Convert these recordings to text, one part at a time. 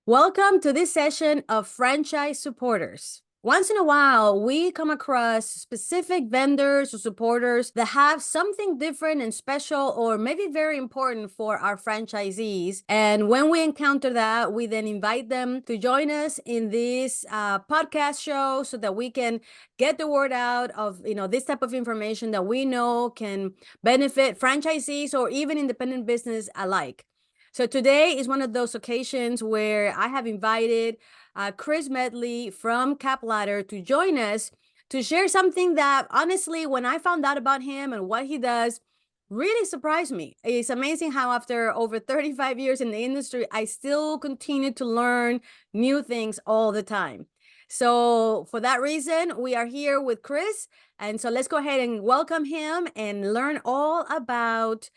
Welcome to this session of Franchise Supporters. Once in a while, we come across specific vendors or supporters that have something different and special, or maybe very important for our franchisees. And when we encounter that, we then invite them to join us in this podcast show so that we can get the word out of this type of information that we know can benefit franchisees or even independent business alike. So today is one of those occasions where I have invited Chris Medley from CapLadder to join us to share something that, honestly, when I found out about him and what he does, really surprised me. It's amazing how after over 35 years in the industry, I still continue to learn new things all the time. So for that reason, we are here with Chris. And so let's go ahead and welcome him and learn all about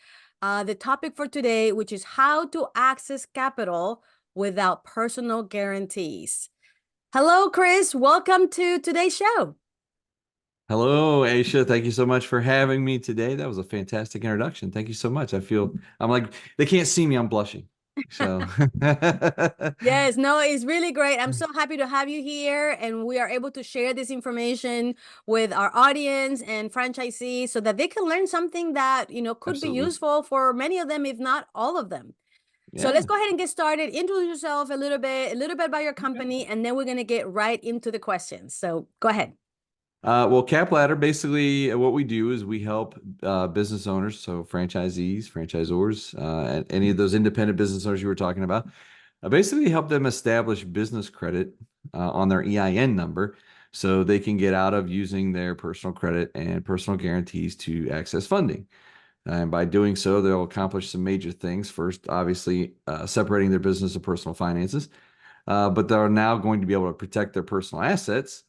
the topic for today, which is how to access capital without personal guarantees. Hello, Chris. Welcome to today's show. Hello, Aisha. Thank you so much for having me today. That was a fantastic introduction. Thank you so much. I'm like, they can't see me. I'm blushing. So, Yes, no, it's really great. I'm so happy to have you here, and we are able to share this information with our audience and franchisees so that they can learn something that, could be absolutely. useful for many of them, if not all of them. So let's Yeah. go ahead and get started. Introduce yourself a little bit about your Okay. company, and then we're going to get right into the questions. So go ahead. Well, CapLadder, basically what we do is we help business owners, so franchisees, franchisors, and any of those independent business owners you were talking about, basically help them establish business credit on their EIN number so they can get out of using their personal credit and personal guarantees to access funding. And by doing so, they'll accomplish some major things. First, obviously, separating their business and personal finances, but they're now going to be able to protect their personal assets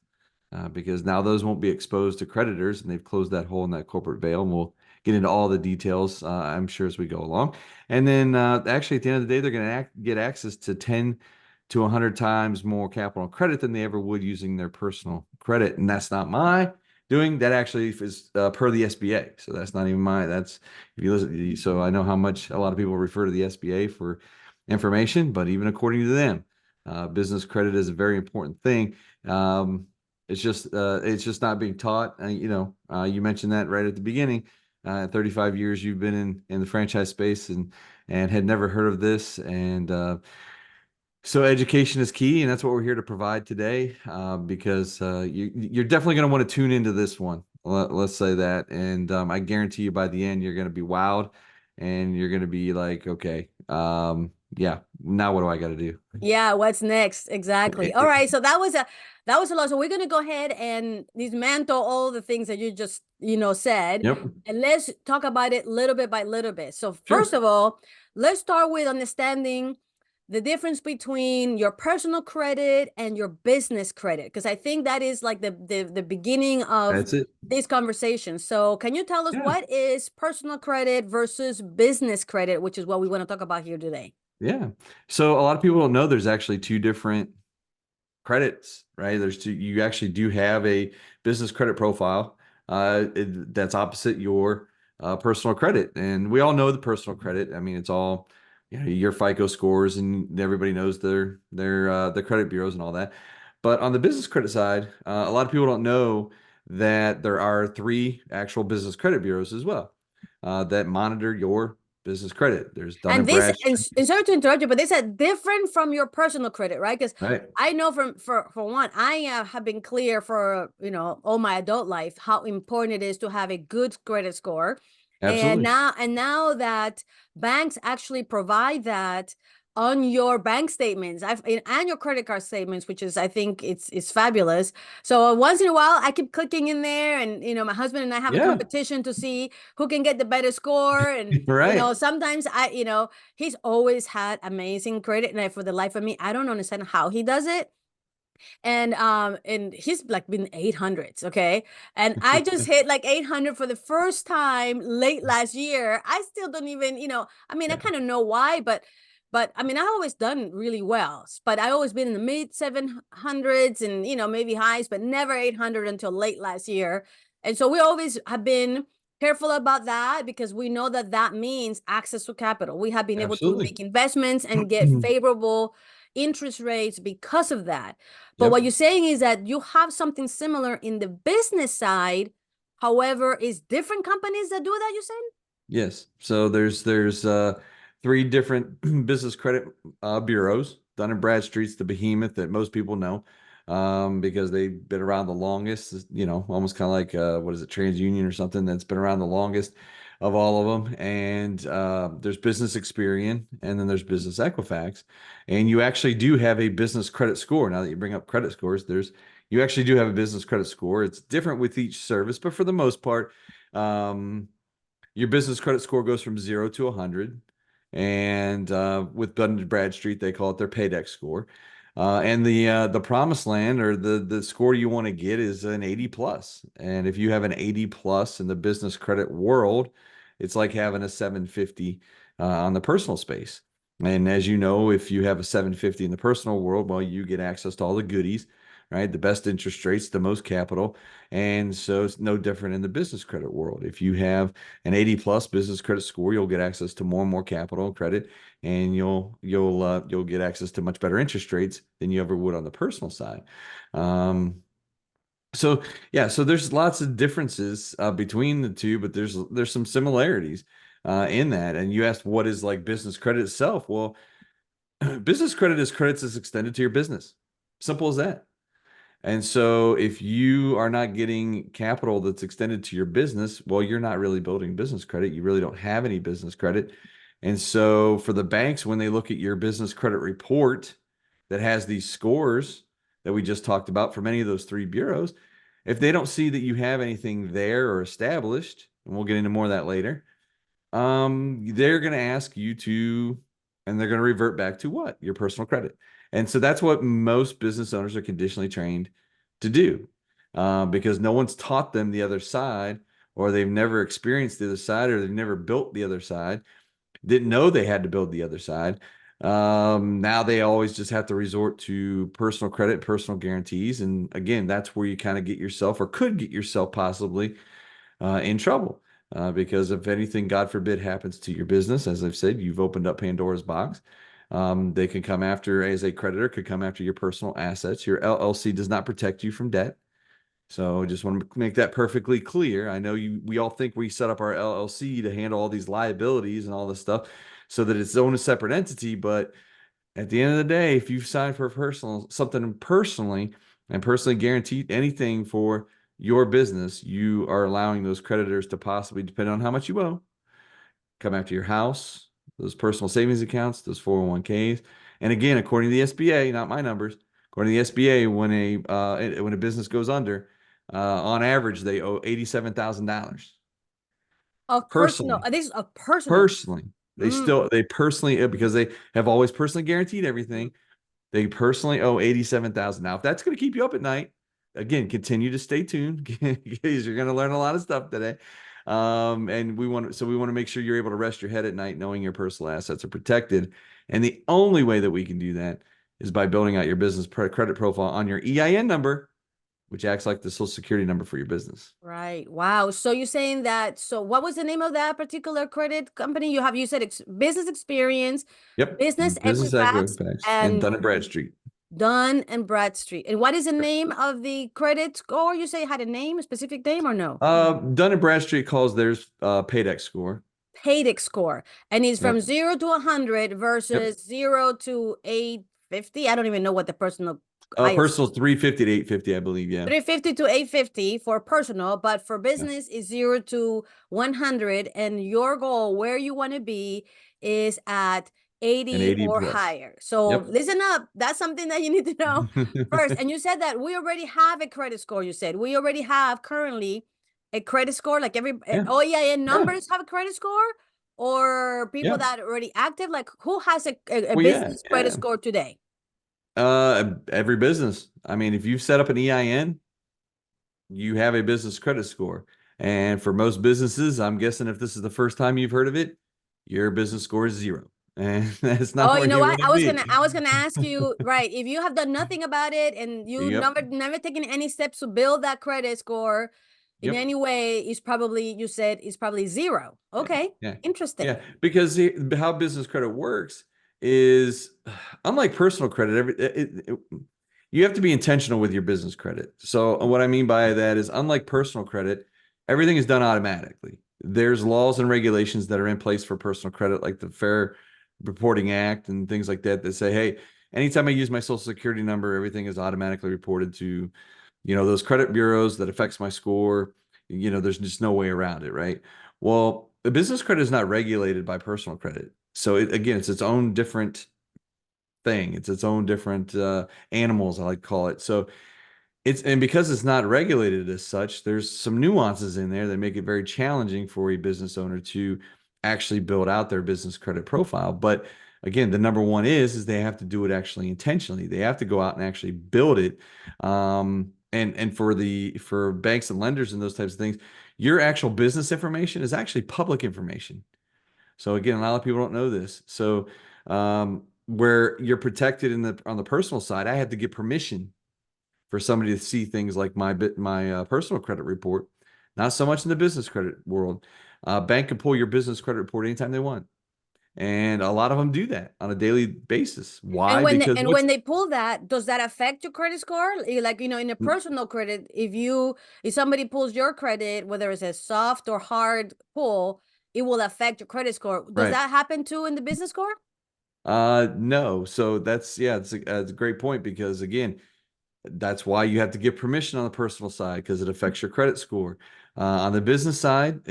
because now those won't be exposed to creditors, and they've closed that hole in that corporate veil. And we'll get into all the details, I'm sure, as we go along. And then, actually, at the end of the day, they're going to get access to 10 to 100 times more capital credit than they ever would using their personal credit. And that's not my doing. That actually is per the SBA. So that's not even my. That's if you listen. So I know how much a lot of people refer to the SBA for information, but even according to them, business credit is a very important thing. It's just not being taught. You mentioned that right at the beginning. 35 years you've been in the franchise space and had never heard of this. And so education is key, and that's what we're here to provide today. Because you're definitely going to want to tune into this one. Let's say that, and I guarantee you by the end you're going to be wowed, and you're going to be like, okay, yeah, now what do I got to do? Yeah, what's next? Exactly. All right. So that was a lot. So we're gonna go ahead and dismantle all the things that you just, said. Yep, And let's talk about it little bit by little bit. So first sure. of all, let's start with understanding the difference between your personal credit and your business credit, because I think that is like the beginning of That's it. this conversation. So can you tell us Yeah. what is personal credit versus business credit, which is what we want to talk about here today? Yeah. So a lot of people don't know there's actually two different credits, right? You actually do have a business credit profile that's opposite your personal credit. And we all know the personal credit. I mean, it's all, your FICO scores, and everybody knows their credit bureaus and all that. But on the business credit side, a lot of people don't know that there are three actual business credit bureaus as well that monitor your business credit. There's Dun& And and this, and, Bradstreet, and sorry to interrupt you, but this is different from your personal credit, right? Because right? I know for one, I have been clear for all my adult life how important it is to have a good credit score, and Absolutely. now that banks actually provide that on your bank statements, and your credit card statements, which is, I think, it's fabulous. So once in a while, I keep clicking in there, and my husband and I have a Yeah, competition to see who can get the better score, and right. sometimes he's always had amazing credit, and for the life of me, I don't understand how he does it. And he's like been 800s, okay? And I just hit like 800 for the first time late last year. I still don't even, I mean, I Yeah, kind of know why, but I mean, I've always done really well, but I always been in the mid 700s and maybe highs, but never 800 until late last year. And so we always have been careful about that because we know that that means access to capital. We have been able to absolutely. make investments and get favorable interest rates because of that. But Yep. what you're saying is that you have something similar in the business side. However, it's different companies that do that, you said? Yes. So there's three different business credit bureaus. Dun& Bradstreet's the behemoth that most people know, because they've been around the longest. You know, almost kind of like what is it, TransUnion or something that's been around the longest of all of them. And there's Business Experian, and then there's Business Equifax. And you actually do have a business credit score. Now that you bring up credit scores, you actually do have a business credit score. It's different with each service, but for the most part, your business credit score goes from 0 to 100. And with Dun& Bradstreet, they call it their Paydex score. And the promised land, or the score you want to get, is an 80 plus. And if you have an 80 plus in the business credit world, it's like having a 750 on the personal space. And as you know, if you have a 750 in the personal world, well, you get access to all the goodies, right? The best interest rates, the most capital. And so it's no different in the business credit world. If you have an 80 plus business credit score, you'll get access to more and more capital and credit, and you'll get access to much better interest rates than you ever would on the personal side. So yeah, so there's lots of differences between the two, but there's some similarities in that. And you asked, what is like business credit itself? Well, business credit is credits that's extended to your business. Simple as that. And so if you are not getting capital that's extended to your business, well, you're not really building business credit. You really don't have any business credit. And so for the banks, when they look at your business credit report that has these scores that we just talked about for many of those three bureaus, if they don't see that you have anything there or established, and we'll get into more of that later, they're going to ask you to, and they're going to revert back to what? Your personal credit. And so that's what most business owners are conditionally trained to do, because no one's taught them the other side, or they've never experienced the other side, or they've never built the other side, didn't know they had to build the other side. Now they always just have to resort to personal credit, personal guarantees. And again, that's where you kind of get yourself, or could get yourself possibly in trouble. Because if anything, God forbid, happens to your business, as I've said, you've opened up Pandora's box. They can come after, as a creditor, could come after your personal assets. Your LLC does not protect you from debt. So just want to make that perfectly clear. I know we all think we set up our LLC to handle all these liabilities and all this stuff so that it's own a separate entity. But at the end of the day, if you've signed for something personally and personally guaranteed anything for your business, you are allowing those creditors to possibly, depending on how much you owe, come after your house, those personal savings accounts, those 401ks. And again, according to the SBA, not my numbers, according to the SBA, when a business goes under, on average, they owe $87,000 Of personal, personally. this is a personal. Personally, Mm. they personally, because they have always personally guaranteed everything. They personally owe $87,000. Now, if that's going to keep you up at night, again, continue to stay tuned because you're going to learn a lot of stuff today. And we want to make sure you're able to rest your head at night knowing your personal assets are protected. And the only way that we can do that is by building out your business credit profile on your EIN number, which acts like the social security number for your business. Right. Wow. So you're saying that, so what was the name of that particular credit company? You said Business Experience, Yep. Business Business Equifax, Equifax and and Dun& Bradstreet. Dun& Bradstreet. And what is the name of the credit score? You say it had a name, a specific name, or no? Dun & Bradstreet calls theirs Paydex score. Paydex score. And it's from Yep. 0 to 100 Yep. versus 0 to 850. I don't even know what the personal highest. Personal 350 to 850, I believe. Yeah. 350 to 850 for personal, but for Yeah. business is 0 to 100. And your goal, where you want to be, is at And 80 80 or plus. higher. So Yep. listen up. That's something that you need to know first. And you said that we already have a credit score. You said we already have currently a credit score. Like every Yeah. OEIN Yeah. numbers have a credit score, or people Yeah. that are already active. Like who has a Well, yeah. business credit score today? Every business. I mean, if you've set up an EIN, you have a business credit score. And for most businesses, I'm guessing if this is the first time you've heard of it, your business score is 0. And that's not Oh, you where know you what? want to be. I was gonna ask you, right? If you have done nothing about it and you Yep. never taken any steps to build that credit score in Yep. any way, is probably, you said, is probably 0. Yeah. Okay, Yeah. interesting. Yeah. Because how business credit works is unlike personal credit, you have to be intentional with your business credit. So what I mean by that is unlike personal credit, everything is done automatically. There's laws and regulations that are in place for personal credit, like the Fair Reporting Act and things like that, that say, hey, anytime I use my social security number, everything is automatically reported to, those credit bureaus that affects my score. There's just no way around it, right? Well, the business credit is not regulated by personal credit. So again, it's its own different thing. It's its own different animals, I like to call it. So and because it's not regulated as such, there's some nuances in there that make it very challenging for a business owner to actually build out their business credit profile. But again, the number one is they have to do it actually intentionally. They have to go out and actually build it. And for banks and lenders and those types of things, your actual business information is actually public information. So again, a lot of people don't know this. So where you're protected on the personal side, I have to get permission for somebody to see things like my personal credit report. Not so much in the business credit world. Bank can pull your business credit report anytime they want, and a lot of them do that on a daily basis. And Why? Because when they pull that, does that affect your credit score? Like, in a personal credit, if somebody pulls your credit, whether it's a soft or hard pull, it will affect your credit score. Does right. that happen too in the business score? No. So it's a great point because again, that's why you have to get permission on the personal side because it affects your credit score. On the business side,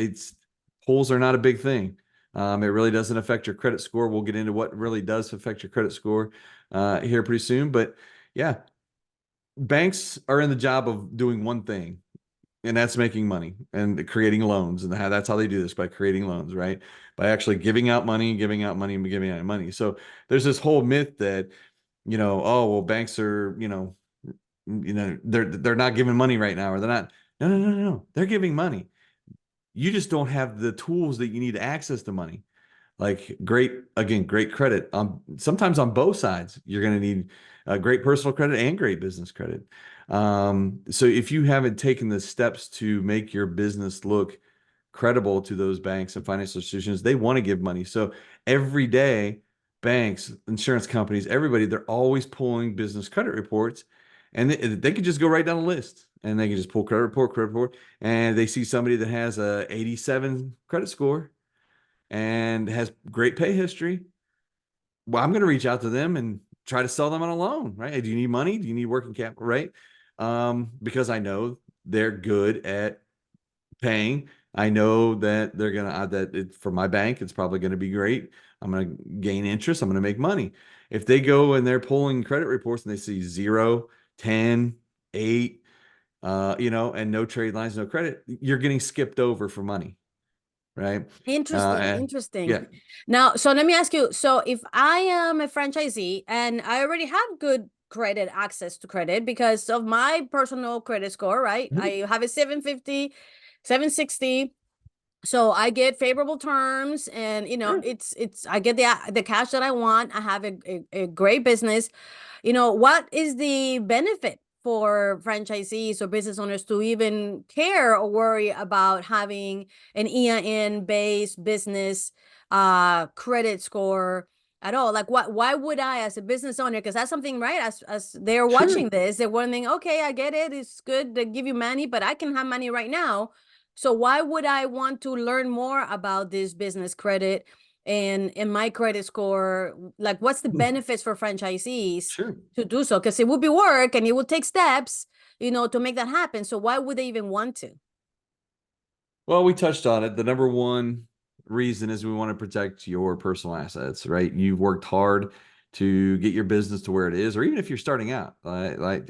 pulls are not a big thing. It really doesn't affect your credit score. We'll get into what really does affect your credit score here pretty soon. But yeah, banks are in the job of doing one thing, and that's making money and creating loans. And that's how they do this, by creating loans, right? By actually giving out money, giving out money, and giving out money. So there's this whole myth that, oh, well, banks are, they're not giving money right now, or they're not. No, no, no, no, no. They're giving money. You just don't have the tools that you need to access the money. Like great credit. Sometimes on both sides, you're going to need great personal credit and great business credit. So if you haven't taken the steps to make your business look credible to those banks and financial institutions, they want to give money. So every day, banks, insurance companies, everybody, they're always pulling business credit reports, and they could just go right down the list and they can just pull credit report, and they see somebody that has a 87 credit score and has great pay history. Well, I'm going to reach out to them and try to sell them on a loan, right? Hey, do you need money? Do you need working capital, right? Because I know they're good at paying. I know that they're going to, for my bank, it's probably going to be great. I'm going to gain interest. I'm going to make money. If they go and they're pulling credit reports and they see 0, 10, 8, and no trade lines, no credit, you're getting skipped over for money, right? Interesting, Yeah. interesting. Now, so let me ask you, so if I am a franchisee and I already have good credit, access to credit because of my personal credit score, right? Mhm. I have a 750, 760. So I get favorable terms, and Sure. it's I get the cash that I want. I have a great business. What is the benefit for franchisees or business owners to even care or worry about having an EIN based business credit score at all? Like, why would I, as a business owner, because that's something, right? As they're Sure. watching this, they're wondering, okay, I get it, it's good to give you money, but I can have money right now. So why would I want to learn more about this business credit and in my credit score? Like, what's the benefits for franchisees Sure. to do so? Because it would be work and it would take steps, to make that happen. So why would they even want to? Well, we touched on it. The number one reason is we want to protect your personal assets, right? You've worked hard to get your business to where it is, or even if you're starting out, like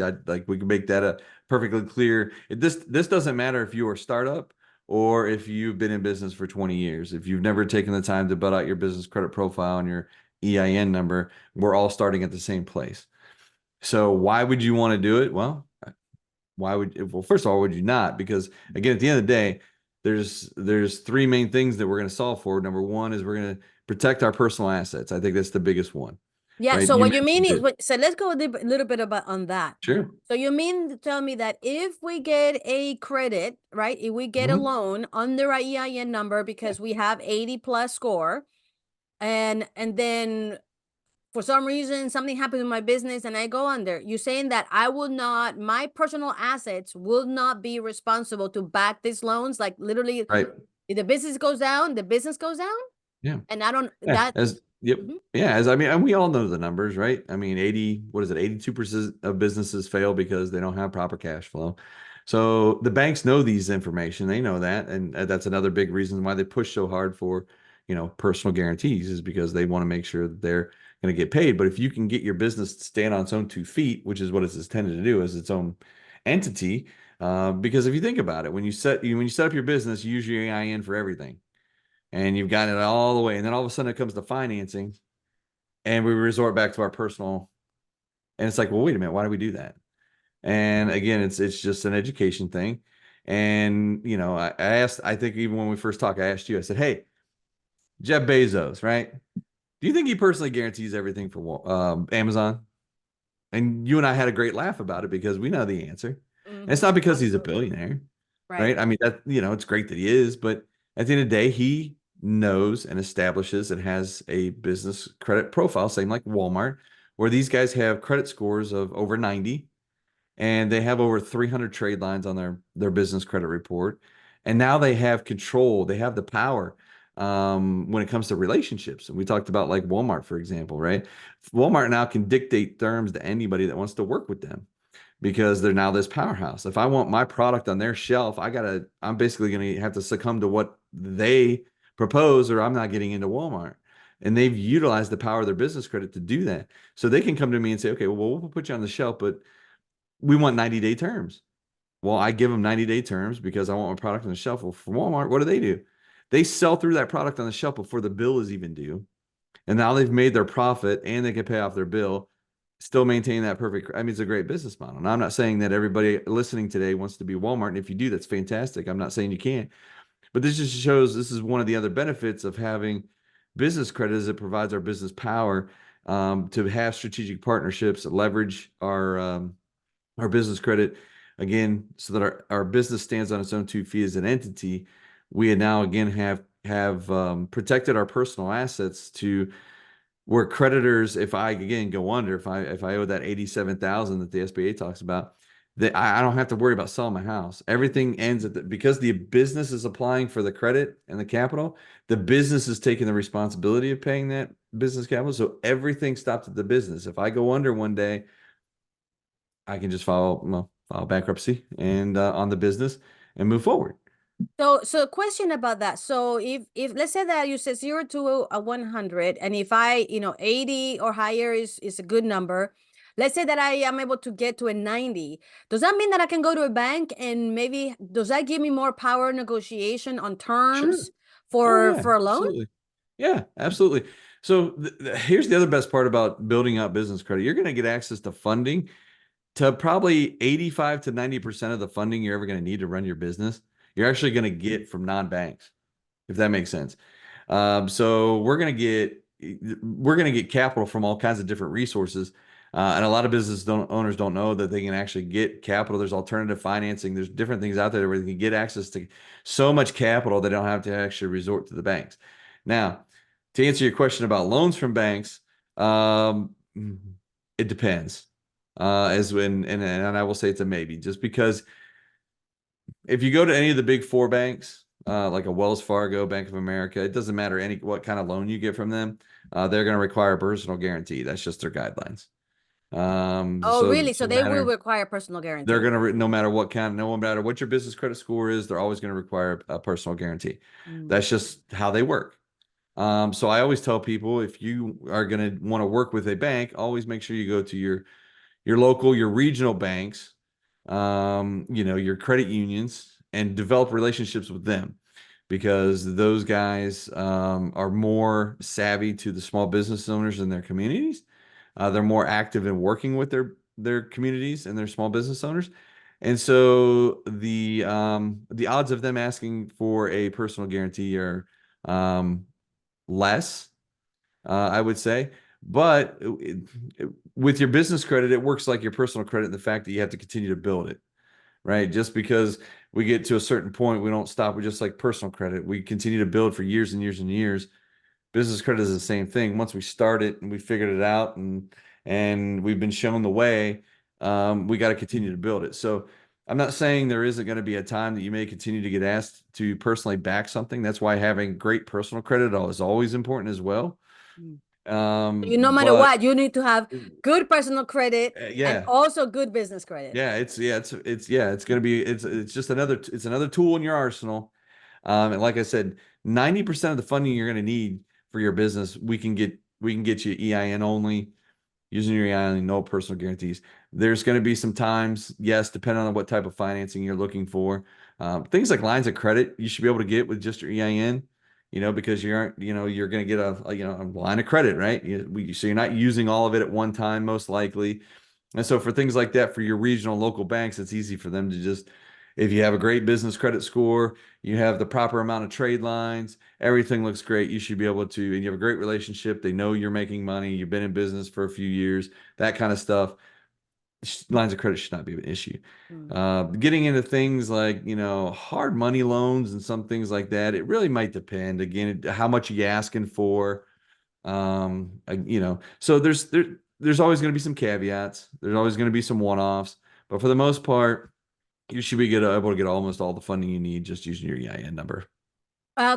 we can make that a perfectly clear. This doesn't matter if you're a startup or if you've been in business for 20 years. If you've never taken the time to build out your business credit profile and your EIN number, we're all starting at the same place. So why would you want to do it? Well, first of all, would you not? Because again, at the end of the day, there's three main things that we're going to solve for. Number one is we're going to protect our personal assets. I think that's the biggest one, Yeah. right? So You what you mean mentioned is, it. so let's go a little bit about on that. Sure. So you mean to tell me that if we get a credit, right? If we get a Mhm. loan under our EIN number Yeah. because we have 80 plus score, and then for some reason something happened in my business and I go under, you saying that I will not, my personal assets will not be responsible to back these loans? Like literally, Right. if the business goes down, the business goes down, Yeah. and I don't Yeah. that. Yep. Mhm. Yeah. I mean, and we all know the numbers, right? I mean, 80, what is it? 82% of businesses fail because they don't have proper cash flow. So the banks know these information. They know that. And that's another big reason why they push so hard for, personal guarantees, is because they want to make sure that they're going to get paid. But if you can get your business to stand on its own 2 feet, which is what it's intended to do as its own entity, because if you think about it, when you set up your business, you use your EIN for everything, and you've got it all the way. And then all of a sudden it comes to financing, and we resort back to our personal. And it's like, well, wait a minute, why do we do that? And again, it's just an education thing. And I asked, I think even when we first talked, I asked you, I said, hey, Jeff Bezos, right? Do you think he personally guarantees everything for Amazon? And you and I had a great laugh about it because we know the answer. And it's not because he's a Absolutely. billionaire, Right. right? I mean, it's great that he is, but at the end of the day, he knows and establishes and has a business credit profile, same like Walmart, where these guys have credit scores of over 90, and they have over 300 trade lines on their business credit report. And now they have control, they have the power when it comes to relationships. And we talked about like Walmart, for example, right? Walmart now can dictate terms to anybody that wants to work with them because they're now this powerhouse. If I want my product on their shelf, I'm basically going to have to succumb to what they propose, or I'm not getting into Walmart. And they've utilized the power of their business credit to do that. So they can come to me and say, okay, well, we'll put you on the shelf, but we want 90-day terms. Well, I give them 90-day terms because I want my product on the shelf. Well, for Walmart, what do? They sell through that product on the shelf before the bill is even due. And now they've made their profit and they can pay off their bill, still maintain that perfect. I mean, it's a great business model. And I'm not saying that everybody listening today wants to be Walmart. And if you do, that's fantastic. I'm not saying you can't. But this just shows this is one of the other benefits of having business credit, is it provides our business power to have strategic partnerships, leverage our business credit again, so that our business stands on its own 2 feet as an entity. We now again have protected our personal assets to where creditors, if I again go under, if I owe that 87,000 that the SBA talks about, that I don't have to worry about selling my house. Everything ends because the business is applying for the credit and the capital. The business is taking the responsibility of paying that business capital. So everything stops at the business. If I go under one day, I can just file bankruptcy and on the business and move forward. So a question about that. So if let's say that you said 0 to a 100, and if I, 80 or higher is a good number. Let's say that I am able to get to a 90. Does that mean that I can go to a bank and maybe does that give me more power negotiation on Sure. terms Oh for yeah, for a loan? absolutely. Yeah, absolutely. So here's the other best part about building up business credit. You're going to get access to funding, to probably 85 to 90% of the funding you're ever going to need to run your business. You're actually going to get from non-banks, if that makes sense. So we're going to get capital from all kinds of different resources. And a lot of owners don't know that they can actually get capital. There's alternative financing. There's different things out there where they can get access to so much capital they don't have to actually resort to the banks. Now, to answer your question about loans from banks, it depends. As when and I will say it's a maybe, just because if you go to any of the big four banks, like a Wells Fargo, Bank of America, it doesn't matter what kind of loan you get from them. They're going to require a personal guarantee. That's just their guidelines. Oh, So really? So no they will matter require personal they're guarantee. going to no matter what kind, no matter what your business credit score is, they're always going to require a personal guarantee. Mm. That's just how they work. So I always tell people, if you are going to want to work with a bank, always make sure you go to your local, your regional banks, your credit unions, and develop relationships with them, because those guys are more savvy to the small business owners in their communities. They're more active in working with their communities and their small business owners. And so the odds of them asking for a personal guarantee are less, I would say. But with your business credit, it works like your personal credit in the fact that you have to continue to build it, right? Just because we get to a certain point, we don't stop with just like personal credit. We continue to build for years and years and years. business credit is the same thing. Once we start it and we figured it out and we've been shown the way, we got to continue to build it. So I'm not saying there isn't going to be a time that you may continue to get asked to personally back something. That's why having great personal credit is always important as well. Mm. No matter But what, you need to have good personal credit and yeah, also good business credit. yeah, it's gonna be it's just another tool in your arsenal. And like I said, 90% of the funding you're gonna need for your business, we can get you EIN only, using your EIN, no personal guarantees. There's gonna be some times, yes, depending on what type of financing you're looking for. Things like lines of credit, you should be able to get with just your EIN, because you aren't, you're gonna get a line of credit, right? So you're not using all of it at one time, most likely. And so for things like that, for your regional local banks, it's easy for them to just, if you have a great business credit score, you have the proper amount of trade lines, everything looks great. You should be able to, and you have a great relationship. They know you're making money. You've been in business for a few years, that kind of stuff. Lines of credit should not be an issue. Mm. Getting into things like, hard money loans and some things like that, it really might depend. Again, how much are you asking for? So there's always going to be some caveats. There's always going to be some one-offs, but for the most part, you should be able to get almost all the funding you need just using your EIN number.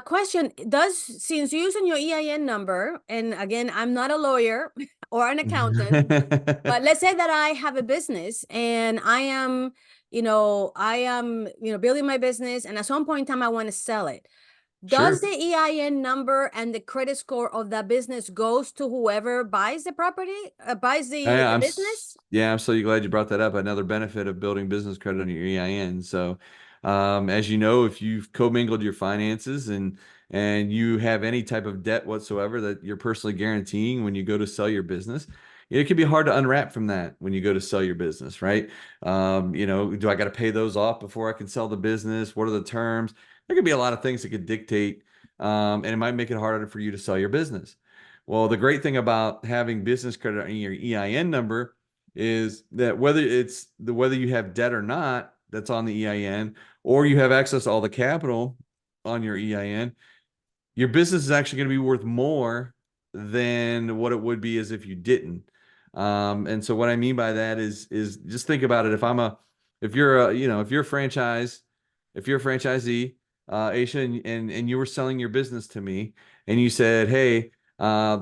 Question, since you're using your EIN number, and again, I'm not a lawyer or an accountant, but let's say that I have a business and I am building my business, and at some point in time I want to sell it. Does the Sure. EIN number and the credit score of that business goes to whoever buys the property, buys the business? Yeah, I'm so glad you brought that up. Another benefit of building business credit on your EIN. So, as you know, if you've commingled your finances and you have any type of debt whatsoever that you're personally guaranteeing when you go to sell your business, it can be hard to unwrap from that when you go to sell your business, right? Do I got to pay those off before I can sell the business? What are the terms? There could be a lot of things that could dictate, and it might make it harder for you to sell your business. Well, the great thing about having business credit on your EIN number is that whether you have debt or not, that's on the EIN, or you have access to all the capital on your EIN, your business is actually going to be worth more than what it would be as if you didn't. And so what I mean by that is just think about it. If you're a franchise, if you're a franchisee, Aisha, and you were selling your business to me, and you said, "Hey,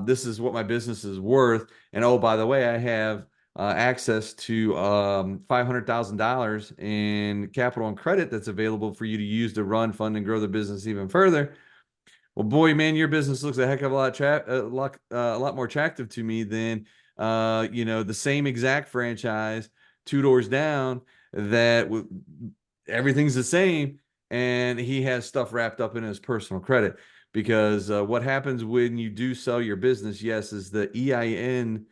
this is what my business is worth," and oh, by the way, I have access to $500,000 in capital and credit that's available for you to use to run, fund, and grow the business even further. Well, boy, man, your business looks a heck of a lot more attractive to me than the same exact franchise 2 doors down that everything's the same, and he has stuff wrapped up in his personal credit. Because what happens when you do sell your business, yes, is the EIN,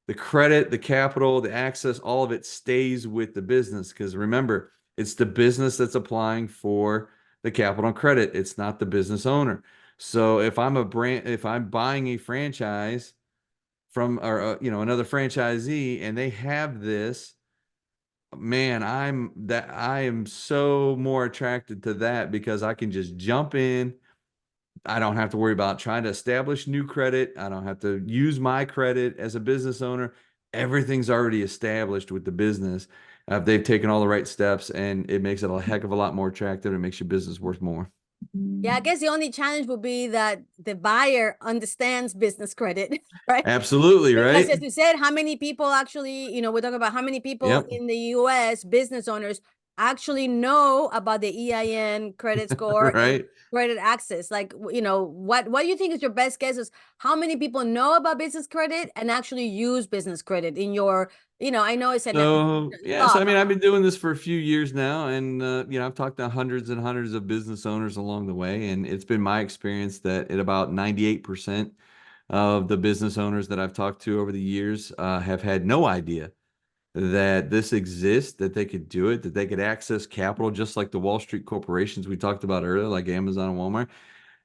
the credit, the capital, the access, all of it stays with the business. Because remember, it's the business that's applying for the capital and credit. It's not the business owner. So if I'm buying a franchise from another franchisee and they have this, man, I am so more attracted to that because I can just jump in. I don't have to worry about trying to establish new credit. I don't have to use my credit as a business owner. Everything's already established with the business. They've taken all the right steps, and it makes it a heck of a lot more attractive. It makes your business worth more. Yeah, I guess the only challenge would be that the buyer understands business credit, right? Absolutely, Because right? as you said, how many people actually, we're talking about how many people Yep. in the US, business owners, actually know about the EIN credit score and Right. credit access. Like, what do you think is your best guess is how many people know about business credit and actually use business credit in your, I know it's a So, yes, lot, I but mean, I've been doing this for a few years now, and I've talked to hundreds and hundreds of business owners along the way, and it's been my experience that at about 98% of the business owners that I've talked to over the years have had no idea that this exists, that they could do it, that they could access capital just like the Wall Street corporations we talked about earlier, like Amazon and Walmart,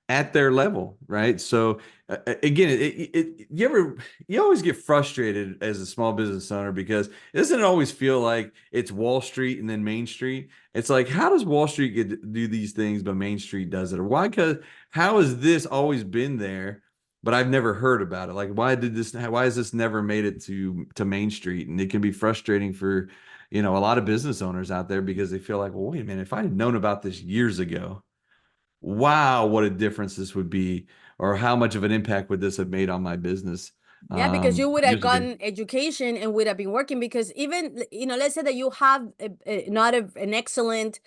at their level, right? So again, you always get frustrated as a small business owner because doesn't it always feel like it's Wall Street and then Main Street? It's like, how does Wall Street get to do these things, but Main Street does it? Or why? Because how has this always been there? but I've never heard about it. Like, why has this never made it to Main Street? And it can be frustrating for, a lot of business owners out there because they feel like, well, wait a minute, if I had known about this years ago, wow, what a difference this would be, or how much of an impact would this have made on my business Yeah, because you would have years ago. gotten education and would have been working, because even, let's say that you have not an excellent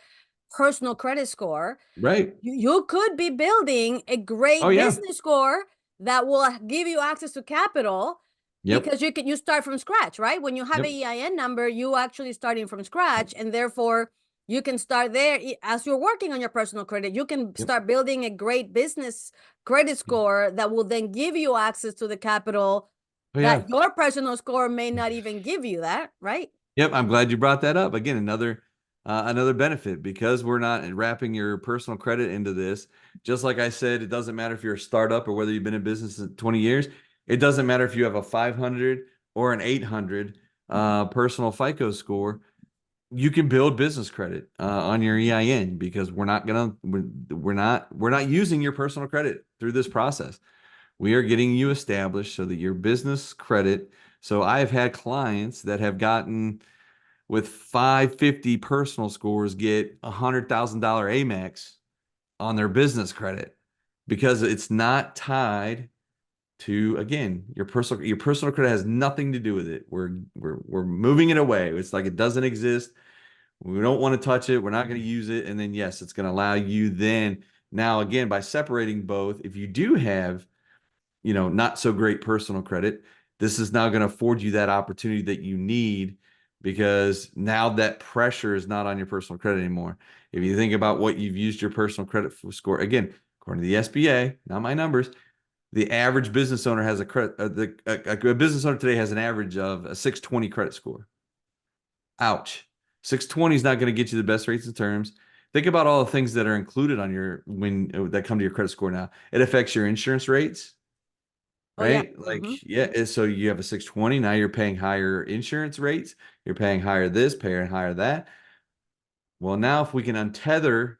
personal credit score, Right. you could be building a Oh great yeah. business score that will give you access to capital, Yep. because you start from scratch, right? When you have Yep. a EIN number, you actually starting from scratch, and therefore you can start there as you're working on your personal credit. You can Yep. start building a great business credit score that will then give you access to the capital Oh yeah. that your personal score may not even give you that, right? Yep, I'm glad you brought that up. Again, another benefit, because we're not wrapping your personal credit into this. Just like I said, it doesn't matter if you're a startup or whether you've been in business in 20 years. It doesn't matter if you have a 500 or an 800 personal FICO score. You can build business credit on your EIN, because we're not using your personal credit through this process. We are getting you established so that your business credit. So I've had clients that have gotten, with 550 personal scores, get $100,000 Amex on their business credit, because it's not tied to, again, your personal credit has nothing to do with it. We're moving it away. It's like it doesn't exist. We don't want to touch it. We're not going to use it. And then yes, it's going to allow you then, now again, by separating both, if you do have, not so great personal credit, this is now going to afford you that opportunity that you need, because now that pressure is not on your personal credit anymore. If you think about what you've used your personal credit score, again, according to the SBA, not my numbers, the average business owner has a business owner today has an average of a 620 credit score. Ouch. 620 is not going to get you the best rates and terms. Think about all the things that are included on that come to your credit score now. It affects your insurance rates, Oh yeah. right? Like, yeah, so you have a 620, now you're paying higher insurance rates, you're paying higher this, paying higher that. Well, now if we can untether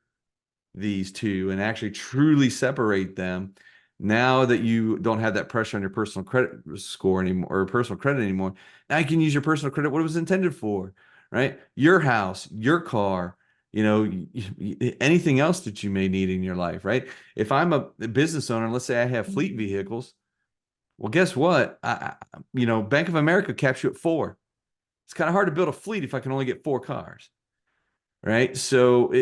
these two and actually truly separate them, now that you don't have that pressure on your personal credit score anymore, or personal credit anymore, now you can use your personal credit what it was intended for, right? Your house, your car, anything else that you may need in your life, right? If I'm a business owner, let's say I have fleet vehicles, well, guess what? Bank of America caps you at four. It's kind of hard to build a fleet if I can only get four cars, right? So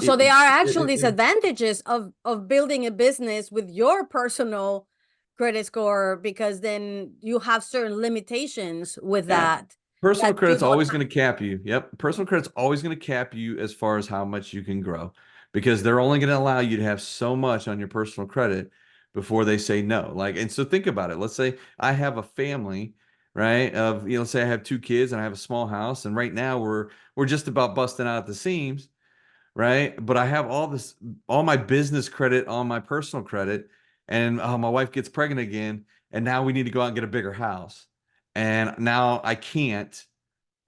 So there are actual disadvantages of building a business with your personal credit score, because then you have certain limitations with yeah, that personal that you credit's don't always have. going to cap you. Yep, personal credit's always going to cap you as far as how much you can grow, because they're only going to allow you to have so much on your personal credit before they say no. Like, and so think about it. Let's say I have a family, right? Let's say I have two kids and I have a small house, and right now we're just about busting out at the seams, right? But I have all my business credit on my personal credit, and my wife gets pregnant again, and now we need to go out and get a bigger house, and now I can't,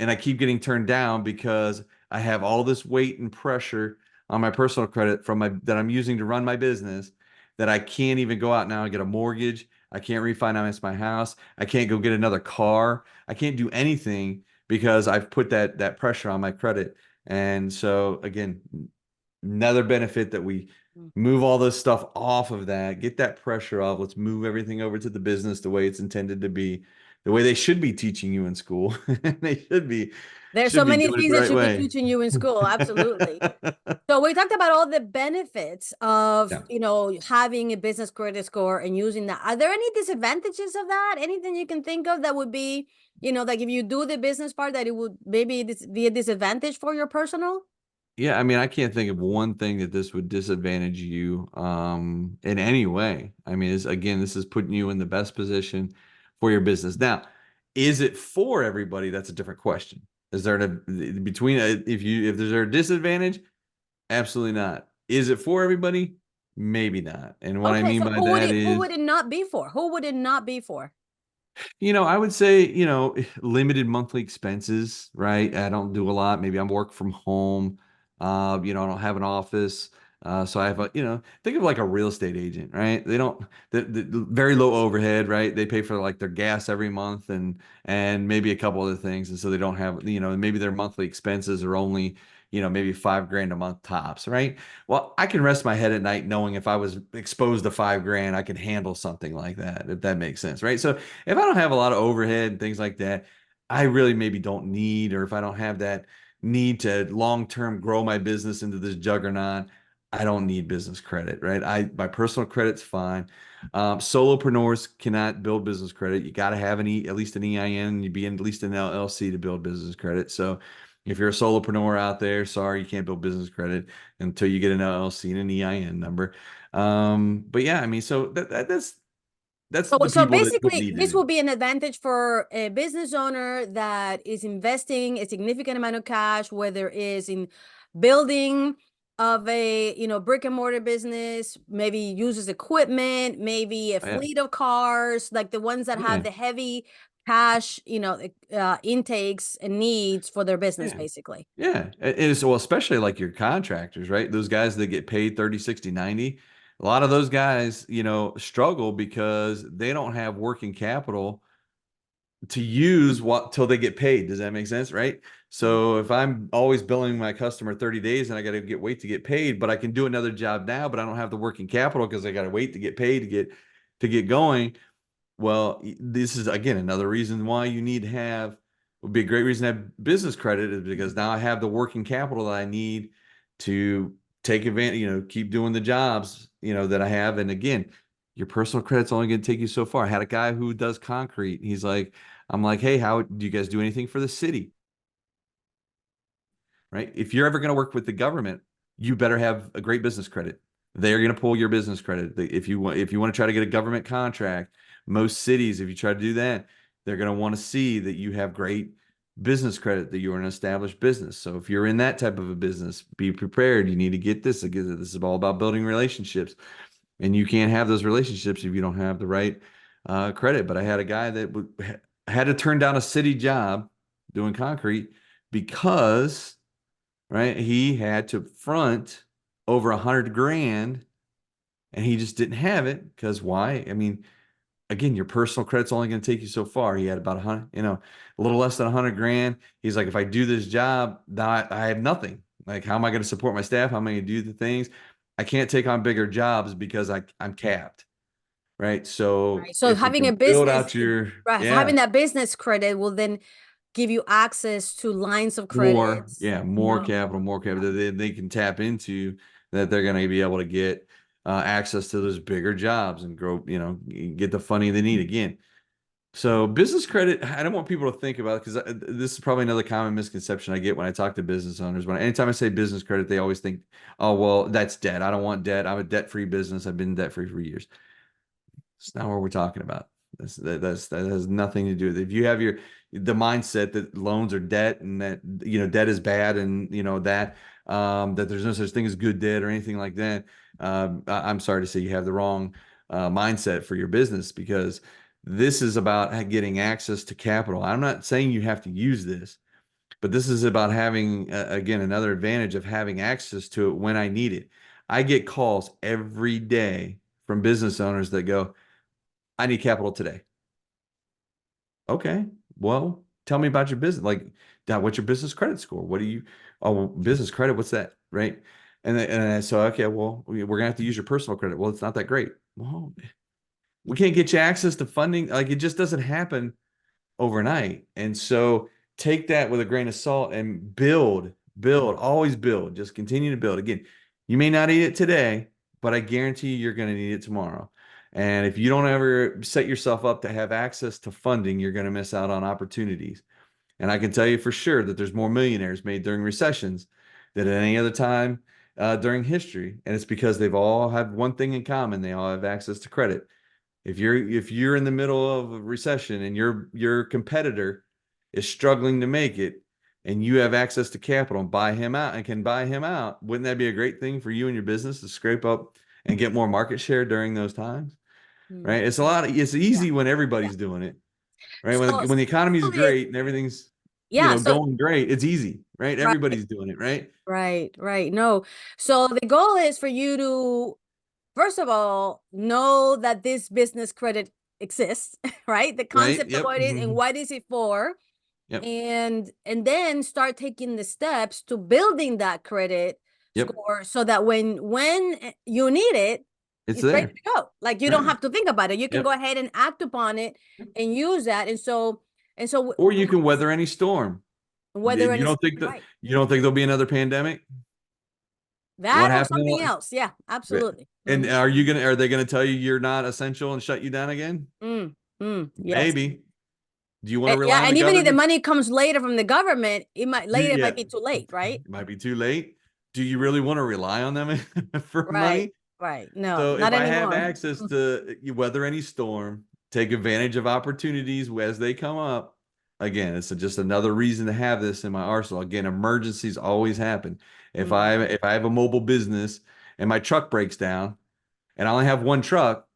and I keep getting turned down because I have all this weight and pressure on my personal credit that I'm using to run my business, that I can't even go out now and get a mortgage. I can't refinance my house. I can't go get another car. I can't do anything because I've put that pressure on my credit. And so again, another benefit that we move all this stuff off of that, get that pressure off. Let's move everything over to the business the way it's intended to be, the way they should be teaching you in school. They There's so should be many doing it things the that right should be way. teaching you in school. Absolutely. So we talked about all the benefits of, Yeah. having a business credit score and using that. Are there any disadvantages of that? Anything you can think of that would be, like if you do the business part, that it would maybe be a disadvantage for your personal? Yeah, I mean, I can't think of one thing that this would disadvantage you in any way. I mean, again, this is putting you in the best position for your business. Now, is it for everybody? That's a different question. Is there between if there's a disadvantage? Absolutely not. Is it for everybody? Maybe not. And what I Okay, mean so by that who is, would it not be for? Who would it not be for? I would say, limited monthly expenses, right? I don't do a lot. Maybe I'm work from home. I don't have an office. So I have a, think of like a real estate agent, right? They don't, very low overhead, right? They pay for like their gas every month and maybe a couple other things. And so they don't have, maybe their monthly expenses are only, maybe 5 grand a month tops, right? Well, I can rest my head at night knowing if I was exposed to 5 grand, I could handle something like that, if that makes sense, right? So if I don't have a lot of overhead and things like that, I really maybe don't need, or if I don't have that need to long term grow my business into this juggernaut, I don't need business credit, right? My personal credit's fine. Solopreneurs cannot build business credit. You got to have at least an EIN. You be in at least an LLC to build business credit. So if you're a solopreneur out there, sorry, you can't build business credit until you get an LLC and an EIN number. But yeah, I mean, so that's the So people that don't basically, need this it. will be an advantage for a business owner that is investing a significant amount of cash, whether it is in building of a, brick and mortar business, maybe uses equipment, maybe a Yeah. fleet of cars, like the ones that have Yeah. the heavy cash, intakes and needs for their business, Yeah. basically. Yeah. It is, well, especially like your contractors, right? Those guys that get paid 30, 60, 90. A lot of those guys, struggle because they don't have working capital to use what till they get paid. Does that make sense? Right. Mhm. So if I'm always billing my customer 30 days and I got to wait to get paid, but I can do another job now, but I don't have the working capital because I got to wait to get paid to get going. Well, this is again another reason why you need to have, would be a great reason to have business credit, is because now I have the working capital that I need to take advantage, keep doing the jobs, that I have. And again, your personal credit's only going to take you so far. I had a guy who does concrete. I'm like, hey, how do you guys do anything for the city? Right? If you're ever going to work with the government, you better have a great business credit. They're going to pull your business credit. If you want to try to get a government contract, most cities, if you try to do that, they're going to want to see that you have great business credit, that you're an established business. So if you're in that type of a business, be prepared. You need to get this. This is all about building relationships, and you can't have those relationships if you don't have the right credit. But I had a guy that had to turn down a city job doing concrete because, right, he had to front over 100 grand, and he just didn't have it because why? I mean, again, your personal credit's only going to take you so far. He had about 100, a little less than 100 grand. He's like, if I do this job, now I have nothing. Like, how am I going to support my staff? How am I going to do the things? I can't take on bigger jobs because I'm capped, right? So Right. So if we having a can build business, out your, right, so yeah, having that business credit will then give you access to lines of credits. more capital, more capital that they can tap into, that they're going to be able to get access to those bigger jobs and grow, get the funding they need again. So business credit, I don't want people to think about it, because this is probably another common misconception I get when I talk to business owners. Anytime I say business credit, they always think, oh, well, that's debt. I don't want debt. I'm a debt-free business. I've been debt-free for years. It's not what we're talking about. That has nothing to do with it. If you have the mindset that loans are debt, and that debt is bad, and that there's no such thing as good debt or anything like that, I'm sorry to say you have the wrong mindset for your business, because this is about getting access to capital. I'm not saying you have to use this, but this is about having, again, another advantage of having access to it when I need it. I get calls every day from business owners that go, I need capital today. Okay, well, tell me about your business. Like, Dad, what's your business credit score? Oh, business credit, what's that? Right. So, okay, well, we're gonna have to use your personal credit. Well, it's not that great. Well, we can't get you access to funding. Like, it just doesn't happen overnight. And so take that with a grain of salt and build, always build, just continue to build. Again, you may not need it today, but I guarantee you're going to need it tomorrow. And if you don't ever set yourself up to have access to funding, you're going to miss out on opportunities. And I can tell you for sure that there's more millionaires made during recessions than at any other time during history. And it's because they've all have one thing in common. They all have access to credit. If you're in the middle of a recession and your competitor is struggling to make it, and you have access to capital and can buy him out, wouldn't that be a great thing for you and your business to scrape up and get more market share during those times? Hmm. Right? It's Yeah. easy when everybody's doing it, right? So, When the economy is hopefully, great and everything's. Yeah. So going great. It's easy, right? right, Everybody's doing it, right? right. No. So the goal is for you to, first of all, know that this business credit exists, right? The Right. concept of Yep. what it is and what is it for, Yep. and then start taking the steps to building that credit Yep. score so that when you need it, It's it's ready there. to go. Like you don't Right. have to think about it. You can go Yep. ahead and act upon it and use that. And so Or you can weather any storm. whether You any don't think that right, you don't think there'll be another pandemic? What that or happened something in else. Yeah, the, absolutely. and are they gonna tell you you're not essential and shut you down again? Yes. Maybe. Do you want to Yeah, rely on the and even if the government? money comes later from the government, it Yeah, might be too late, right? it might be too late. Do you really want to rely on them for Right, money? right. No, So if not I have anymore. access to weather any storm, take advantage of opportunities as they come up. Again, it's just another reason to have this in my arsenal. Again, emergencies always happen. Mm. If I have a mobile business and my truck breaks down and I only have one truck,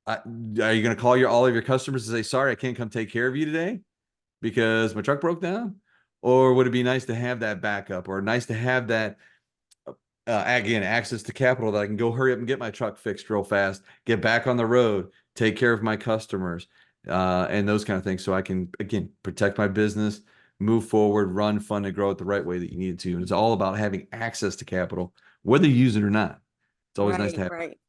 are you going to call all of your customers and say, "Sorry, I can't come take care of you today because my truck broke down"? Or would it be nice to have that backup, or nice to have that again, access to capital that I can go hurry up and get my truck fixed real fast, get back on the road, take care of my customers, and those kind of things. So I can, again, protect my business, move forward, run, fund, and grow it the right way that you need it to. And it's all about having access to capital, whether you use it or not. It's always nice to Right, have. right.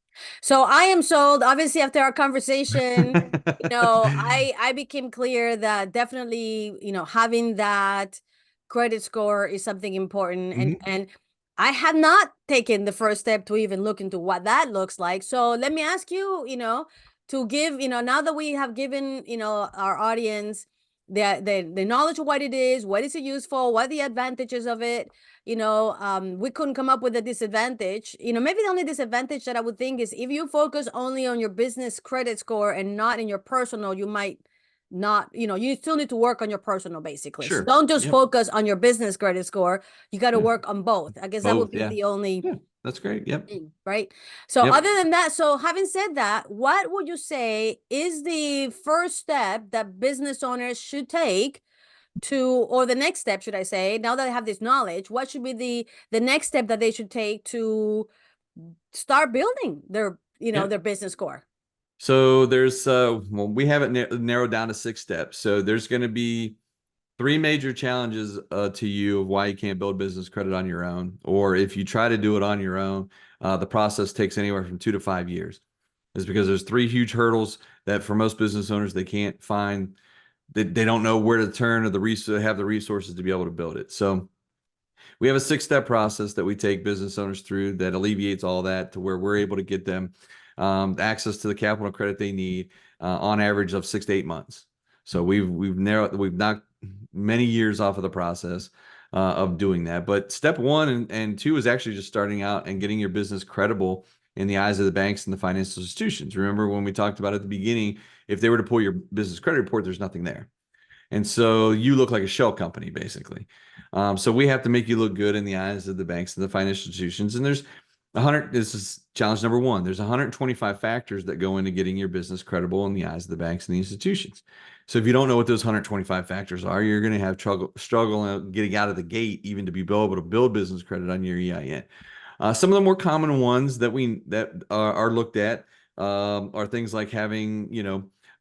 So I am sold. Obviously, after our conversation, I became clear that definitely, having that credit score is something important. And Mhm. and I had not taken the first step to even look into what that looks like. So let me ask you, to give, now that we have given, our audience the knowledge of what it is, what is it used for, what are the advantages of it, we couldn't come up with a disadvantage. Maybe the only disadvantage that I would think is if you focus only on your business credit score and not in your personal, you might not, you still need to work on your personal basically. So Sure. don't just Yep. focus on your business credit score. You got to Yeah. work on both. I guess that would Both. be Yeah. the only Yeah. That's great. Yep. thing, right? So Yep. other than that, so having said that, what would you say is the first step that business owners should take or the next step, should I say, now that I have this knowledge, what should be the next step that they should take to start building Yep. their business core? So there's well, we have it narrowed down to 6 steps. So there's going to be three major challenges to you of why you can't build business credit on your own, or if you try to do it on your own, the process takes anywhere from 2 to 5 years. Is because there's three huge hurdles that for most business owners they can't find. They don't know where to turn or have the resources to be able to build it. So we have a 6 step process that we take business owners through that alleviates all that to where we're able to get them access to the capital credit they need on average of 6 to 8 months. So we've knocked many years off of the process of doing that. But step one and two is actually just starting out and getting your business credible in the eyes of the banks and the financial institutions. Remember when we talked about at the beginning, if they were to pull your business credit report, there's nothing there. And so you look like a shell company, basically. So we have to make you look good in the eyes of the banks and the financial institutions. And this is challenge number one. There's 125 factors that go into getting your business credible in the eyes of the banks and the institutions. So if you don't know what those 125 factors are, you're going to have struggle getting out of the gate, even to be able to build business credit on your EIN. Some of the more common ones that are looked at are things like having,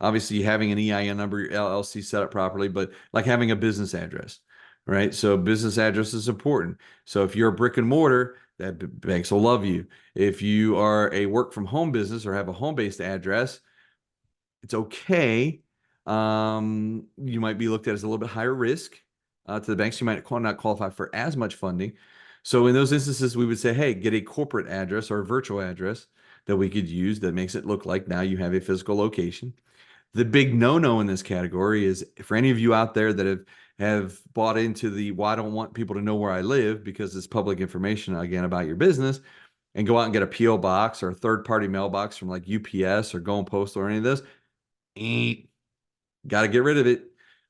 obviously having an EIN number, your LLC set up properly, but like having a business address, right? So business address is important. So if you're a brick and mortar, that banks will love you. If you are a work from home business or have a home-based address, it's okay. You might be looked at as a little bit higher risk to the banks. You might not qualify for as much funding. So in those instances, we would say, hey, get a corporate address or a virtual address that we could use that makes it look like now you have a physical location. The big no-no in this category is for any of you out there that have bought into well, I don't want people to know where I live because it's public information again about your business, and go out and get a PO box or a third-party mailbox from like UPS or Going Postal or any of this. Got to get rid of it.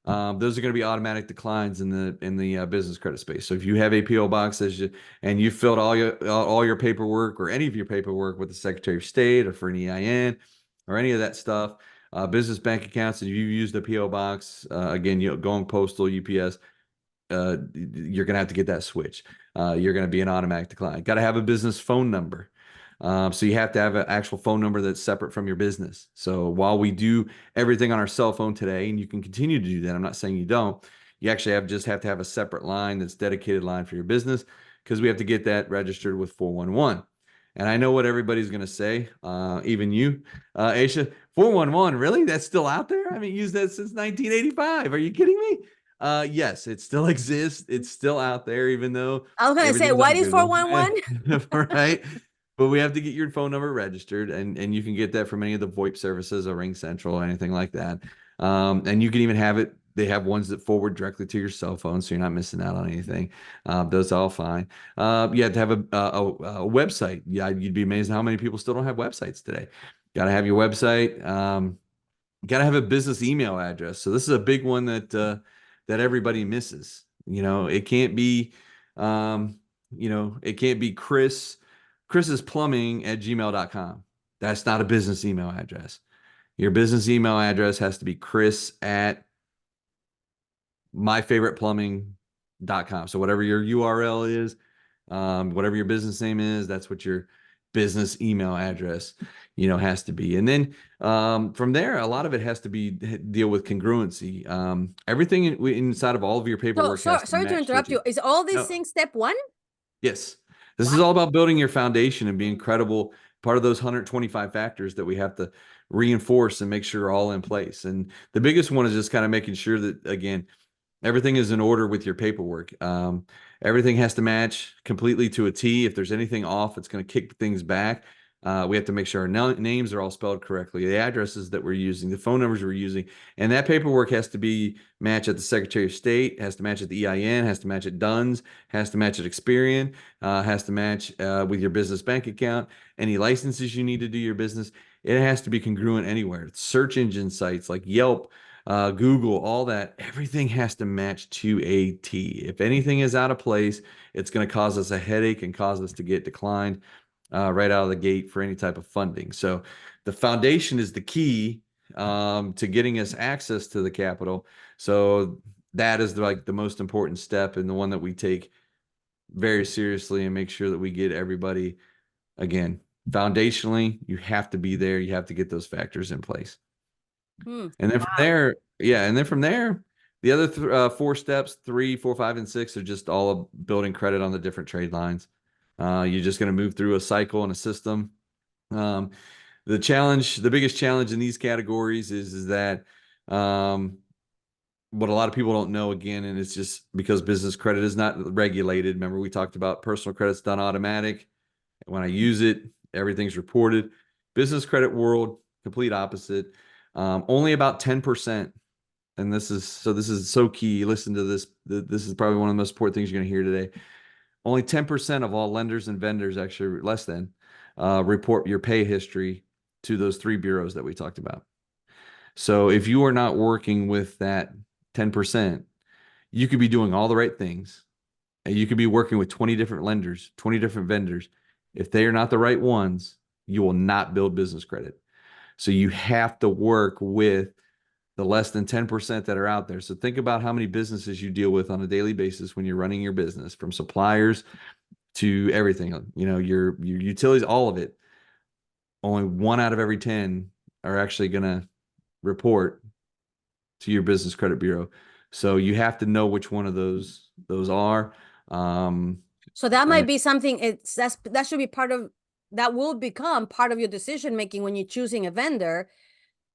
Those are going to be automatic declines in the business credit space. So if you have a PO box and you filled all your paperwork or any of your paperwork with the Secretary of State or for an EIN or any of that stuff, Business bank accounts, if you use the PO box, again, going postal, UPS, you're going to have to get that switch. You're going to be an automatic decline. Got to have a business phone number. So you have to have an actual phone number that's separate from your business. So while we do everything on our cell phone today, and you can continue to do that, I'm not saying you don't, you actually just have to have a separate line that's dedicated line for your business, because we have to get that registered with 411. And I know what everybody's going to say, even you, Aicha, 411, really? That's still out there? I haven't used that since 1985. Are you kidding me? Yes, it still exists. It's still out there, even though I was gonna say, everything's what on is Google. 411? Right? But we have to get your phone number registered, and you can get that from any of the VoIP services or Ring Central or anything like that. And you can even have it. They have ones that forward directly to your cell phone, so you're not missing out on anything. Those are all fine. You have to have a website. Yeah, you'd be amazed how many people still don't have websites today. Got to have your website. Got to have a business email address. So this is a big one that everybody misses. It can't be, it can't be Chris's plumbing at gmail.com. That's not a business email address. Your business email address has to be Chris at myfavoriteplumbing.com. So whatever your URL is, whatever your business name is, that's what your business email address, has to be. And then from there, a lot of it has to be deal with congruency. Everything inside of all of your So, paperwork has to sorry to match interrupt what you. you. Is all these No, things step one? yes, this is Wow. all about building your foundation and being credible. Part of those 125 factors that we have to reinforce and make sure are all in place. And the biggest one is just kind of making sure that, again, everything is in order with your paperwork. Everything has to match completely to a T. If there's anything off, it's going to kick things back. We have to make sure our names are all spelled correctly, the addresses that we're using, the phone numbers we're using, and that paperwork has to be match at the Secretary of State, has to match at the EIN, has to match at Dunn's, has to match at Experian, has to match with your business bank account, any licenses you need to do your business. It has to be congruent anywhere. Search engine sites like Yelp, Google, all that, everything has to match to a T. If anything is out of place, it's going to cause us a headache and cause us to get declined right out of the gate for any type of funding. So the foundation is the key to getting us access to the capital. So that is like the most important step, and the one that we take very seriously and make sure that we get everybody, again, foundationally, you have to be there. You have to get those factors in place. And then from Wow. there, yeah, and then from there, the other four steps, 3, 4, 5, and 6 are just all building credit on the different trade lines. You're just going to move through a cycle and a system. Um, the biggest challenge in these categories is that what a lot of people don't know, again, and it's just because business credit is not regulated. Remember, we talked about personal credit's done automatic. When I use it, everything's reported. Business credit world, complete opposite. Only about 10%. And this is so key. Listen to this. This is probably one of the most important things you're going to hear today. Only 10% of all lenders and vendors, actually less than, report your pay history to those 3 bureaus that we talked about. So if you are not working with that 10%, you could be doing all the right things, and you could be working with 20 different lenders, 20 different vendors. If they are not the right ones, you will not build business credit. So you have to work with the less than 10% that are out there. So think about how many businesses you deal with on a daily basis when you're running your business, from suppliers to everything, your utilities, all of it. Only 1 out of every 10 are actually going to report to your business credit bureau. So you have to know which one of those are. So that might And be something, that should be that will become part of your decision making when you're choosing a vendor,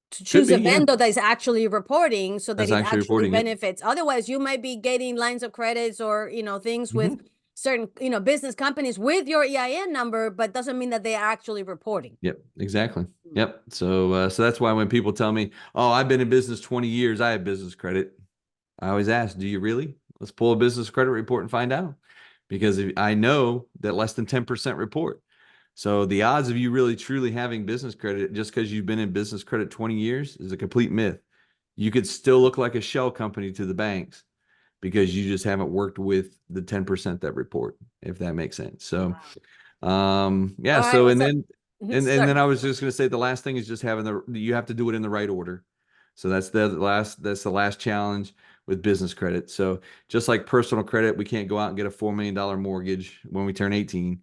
to could choose be, a yeah, vendor that is actually reporting, so that that's it actually actually reporting it. benefits. Otherwise, you might be getting lines of credits or, things with Mhm. certain, business companies with your EIN number, but doesn't mean that they are actually reporting. Yep, exactly. Yep. So that's why when people tell me, "Oh, I've been in business 20 years, I have business credit," I always ask, "Do you really? Let's pull a business credit report and find out." Because I know that less than 10% report. So the odds of you really truly having business credit just because you've been in business credit 20 years is a complete myth. You could still look like a shell company to the banks because you just haven't worked with the 10% that report, if that makes sense. So, yeah. All right. So, Well, and so then And then I was just going to say the last thing is just having you have to do it in the right order. So that's the last challenge with business credit. So just like personal credit, we can't go out and get a $4 million mortgage when we turn 18.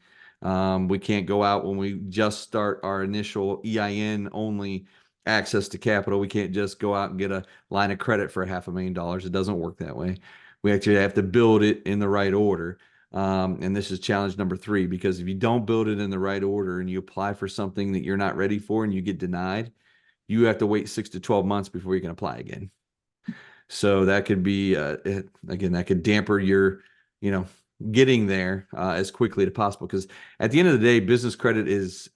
We can't go out when we just start our initial EIN only access to capital. We can't just go out and get a line of credit for $500,000. It doesn't work that way. We actually have to build it in the right order. And this is challenge number 3, because if you don't build it in the right order and you apply for something that you're not ready for and you get denied, you have to wait 6 to 12 months before you can apply again. So that could be, again, that could damper your, you know, getting there as quickly as possible. Because at the end of the day, business credit is,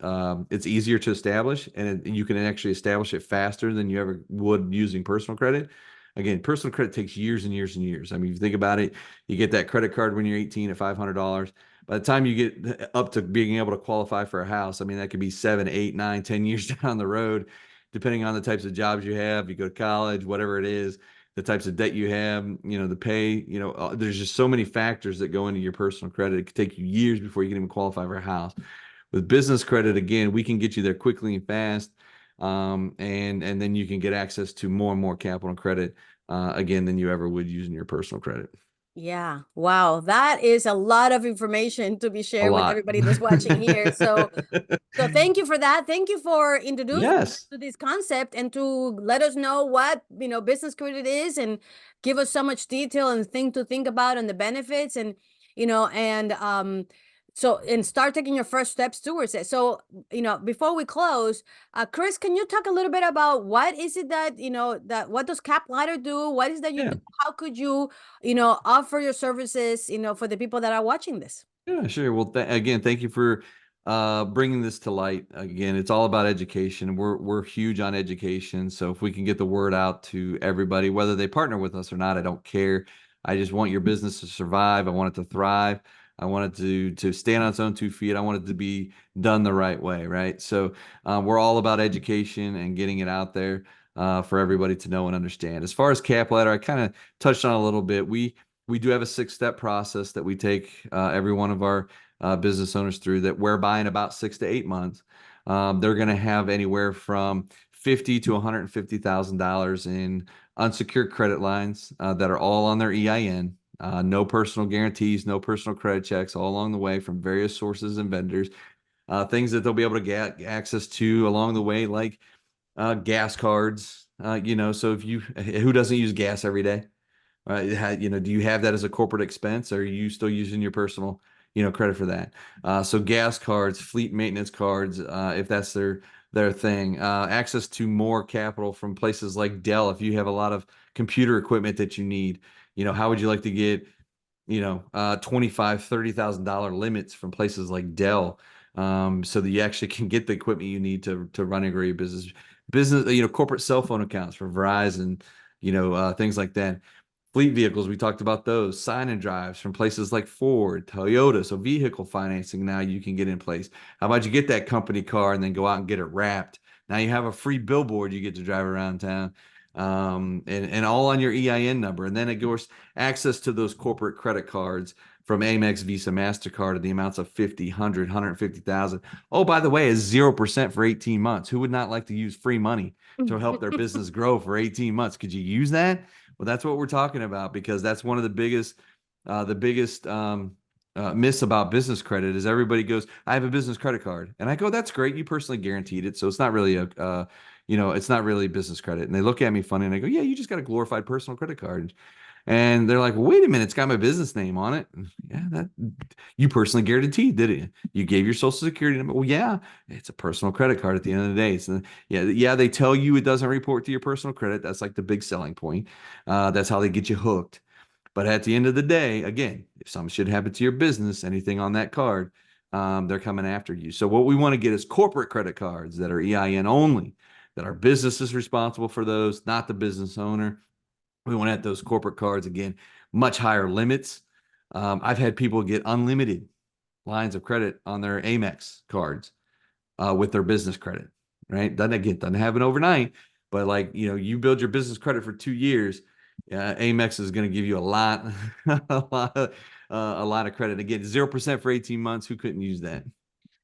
it's easier to establish, and you can actually establish it faster than you ever would using personal credit. Again, personal credit takes years and years and years. I mean, if you think about it, you get that credit card when you're 18 at $500. By the time you get up to being able to qualify for a house, I mean, that could be 7, 8, 9, 10 years down the road, depending on the types of jobs you have, you go to college, whatever it is, the types of debt you have, the pay, there's just so many factors that go into your personal credit. It could take you years before you can even qualify for a house. With business credit, again, we can get you there quickly and fast. And then you can get access to more and more capital credit, again, than you ever would using your personal credit. Yeah. Wow. That is a lot of information to be A shared with lot. everybody that's watching here. So thank you for that. Thank you for introducing us Yes. to this concept and to let us know what, business credit is, and give us so much detail and thing to think about and the benefits, and, and start taking your first steps towards it. So, before we close, Chris, can you talk a little bit about what is it that, what does CapLadder do? What is that you Yeah. do? How could you, offer your services, for the people that are watching this? Yeah, sure. Well, again, thank you for bringing this to light. Again, it's all about education. We're huge on education. So if we can get the word out to everybody, whether they partner with us or not, I don't care. I just want your business to survive. I want it to thrive. I want it to stand on its own 2 feet. I want it to be done the right way, right? So we're all about education and getting it out there for everybody to know and understand. As far as CapLadder, I kind of touched on a little bit. We do have a 6-step process that we take every one of our business owners through, that whereby in about 6 to 8 months, they're going to have anywhere from $50 to $150,000 in unsecured credit lines that are all on their EIN. No personal guarantees, no personal credit checks, all along the way from various sources and vendors. Things that they'll be able to get access to along the way, like gas cards. So who doesn't use gas every day? Do you have that as a corporate expense, or are you still using your personal, credit for that? So gas cards, fleet maintenance cards, if that's their thing. Access to more capital from places like Dell. If you have a lot of computer equipment that you need, how would you like to get, $25,000-$30,000 limits from places like Dell, so that you actually can get the equipment you need to run a great business. Corporate cell phone accounts for Verizon, things like that. Fleet vehicles, we talked about those. Sign and drives from places like Ford, Toyota. So vehicle financing now you can get in place. How about you get that company car and then go out and get it wrapped? Now you have a free billboard you get to drive around town, and all on your EIN number. And then it goes access to those corporate credit cards from Amex, Visa, MasterCard, at the amounts of 50, 100, 150,000. Oh, by the way, is 0% for 18 months. Who would not like to use free money to help their business grow for 18 months? Could you use that? Well, that's what we're talking about, because that's one of the biggest myths about business credit is everybody goes, I have a business credit card. And I go, that's great. You personally guaranteed it. So it's not really it's not really business credit. And they look at me funny and I go, yeah, you just got a glorified personal credit card. And they're like, well, wait a minute, it's got my business name on it. Yeah, that you personally guaranteed, did it? You gave your social security number. Well, yeah, it's a personal credit card at the end of the day. So yeah, they tell you it doesn't report to your personal credit. That's like the big selling point. That's how they get you hooked. But at the end of the day, again, if something should happen to your business, anything on that card, they're coming after you. So what we want to get is corporate credit cards that are EIN only, that our business is responsible for those, not the business owner. We want to have those corporate cards, again, much higher limits. I've had people get unlimited lines of credit on their Amex cards with their business credit, right? Doesn't happen overnight, but you build your business credit for 2 years. Amex is going to give you a lot, a lot of credit. Again, 0% for 18 months. Who couldn't use that?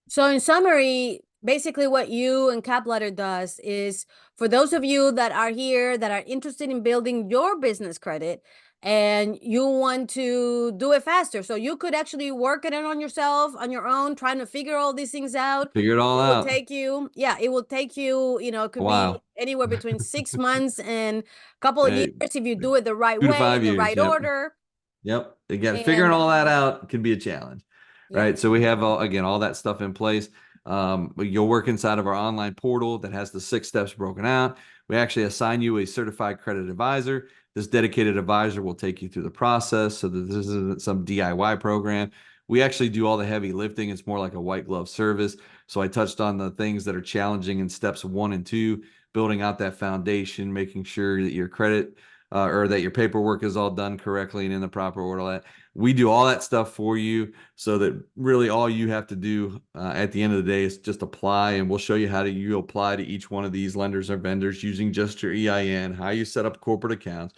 So in summary, Basically, what you and CapLadder does is, for those of you that are here that are interested in building your business credit and you want to do it faster, so you could actually work it on yourself on your own, trying to figure all these things out. Figure it all It will out. take you, yeah, it will take you, it could be Wow. anywhere between 6 months and a couple of years Hey, if you do it the right two to way, in five the years. right Yep. order. Yep. Again, figuring And all that out can be a challenge, yeah. right? So we have all that stuff in place. You'll work inside of our online portal that has the 6 steps broken out. We actually assign you a certified credit advisor. This dedicated advisor will take you through the process so that this isn't some DIY program. We actually do all the heavy lifting. It's more like a white glove service. So I touched on the things that are challenging in steps 1 and 2, building out that foundation, making sure that your credit or that your paperwork is all done correctly and in the proper order. We do all that stuff for you so that really all you have to do at the end of the day is just apply, and we'll show you how you apply to each one of these lenders or vendors using just your EIN, how you set up corporate accounts,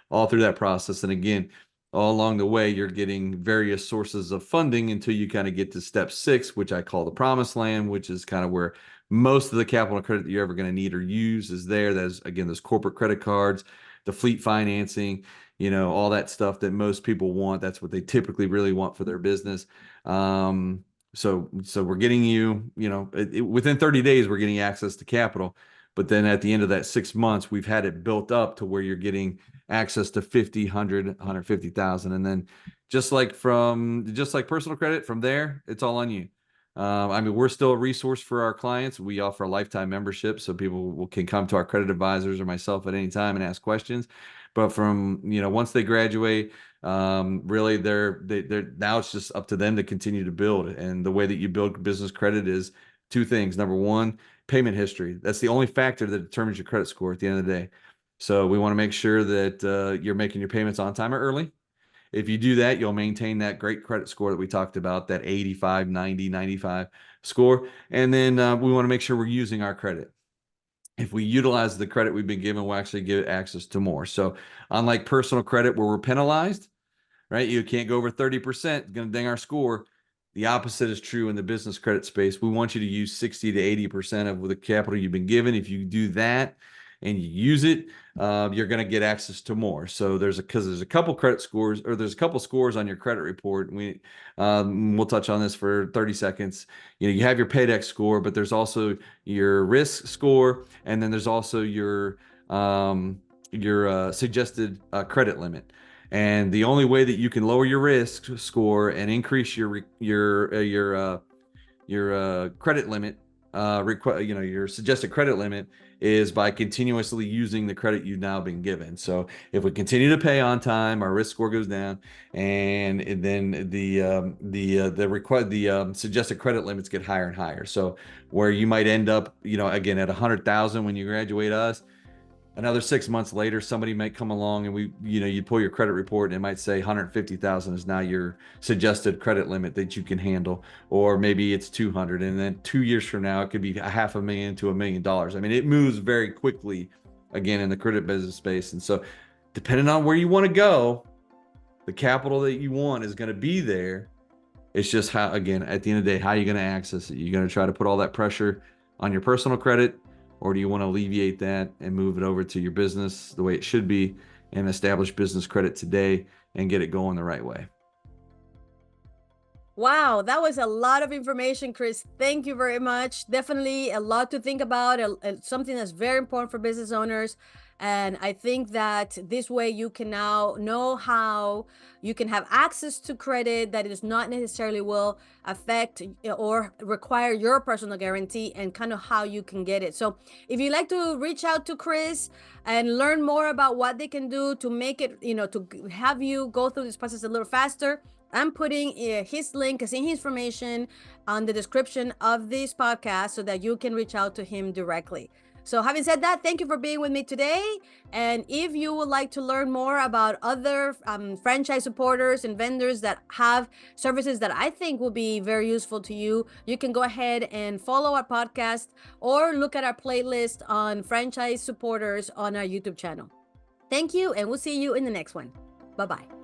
all through that process. And again, all along the way, you're getting various sources of funding until you kind of get to step 6, which I call the promised land, which is kind of where most of the capital credit that you're ever going to need or use is there. There's, again, those corporate credit cards, the fleet financing, all that stuff that most people want. That's what they typically really want for their business. So we're getting you, within 30 days, we're getting access to capital. But then at the end of that 6 months, we've had it built up to where you're getting access to 50, 100, 150,000. And then just like personal credit, from there, it's all on you. I mean, we're still a resource for our clients. We offer a lifetime membership, so people can come to our credit advisors or myself at any time and ask questions. But from, once they graduate, really they're now it's just up to them to continue to build. And the way that you build business credit is 2 things. Number one, payment history. That's the only factor that determines your credit score at the end of the day. So we want to make sure that you're making your payments on time or early. If you do that, you'll maintain that great credit score that we talked about, that 85, 90, 95 score. And then we want to make sure we're using our credit. If we utilize the credit we've been given, we'll actually give access to more. So unlike personal credit where we're penalized, right? You can't go over 30%, it's going to ding our score. The opposite is true in the business credit space. We want you to use 60 to 80% of the capital you've been given. If you do that and you use it, you're going to get access to more. So there's a couple credit scores, or there's a couple scores on your credit report. We'll touch on this for 30 seconds. You have your PAYDEX score, but there's also your risk score, and then there's also your suggested credit limit. And the only way that you can lower your risk score and increase your credit limit, your suggested credit limit, is by continuously using the credit you've now been given. So if we continue to pay on time, our risk score goes down, and then the suggested credit limits get higher and higher. So where you might end up, again at 100,000 when you graduate us. Another 6 months later, somebody might come along and you pull your credit report and it might say 150,000 is now your suggested credit limit that you can handle, or maybe it's 200. And then 2 years from now, it could be $500,000 to $1 million. I mean, it moves very quickly again in the credit business space. And so depending on where you want to go, the capital that you want is going to be there. It's just how, again, at the end of the day, how are you going to access it? You're going to try to put all that pressure on your personal credit, or do you want to alleviate that and move it over to your business the way it should be and establish business credit today and get it going the right way? Wow, that was a lot of information, Chris. Thank you very much. Definitely a lot to think about, something that's very important for business owners. And I think that this way you can now know how you can have access to credit that is not necessarily will affect or require your personal guarantee, and kind of how you can get it. So if you'd like to reach out to Chris and learn more about what they can do to make it, to have you go through this process a little faster, I'm putting his link, his information on the description of this podcast so that you can reach out to him directly. So having said that, thank you for being with me today. And if you would like to learn more about other franchise supporters and vendors that have services that I think will be very useful to you, you can go ahead and follow our podcast or look at our playlist on franchise supporters on our YouTube channel. Thank you, and we'll see you in the next one. Bye-bye.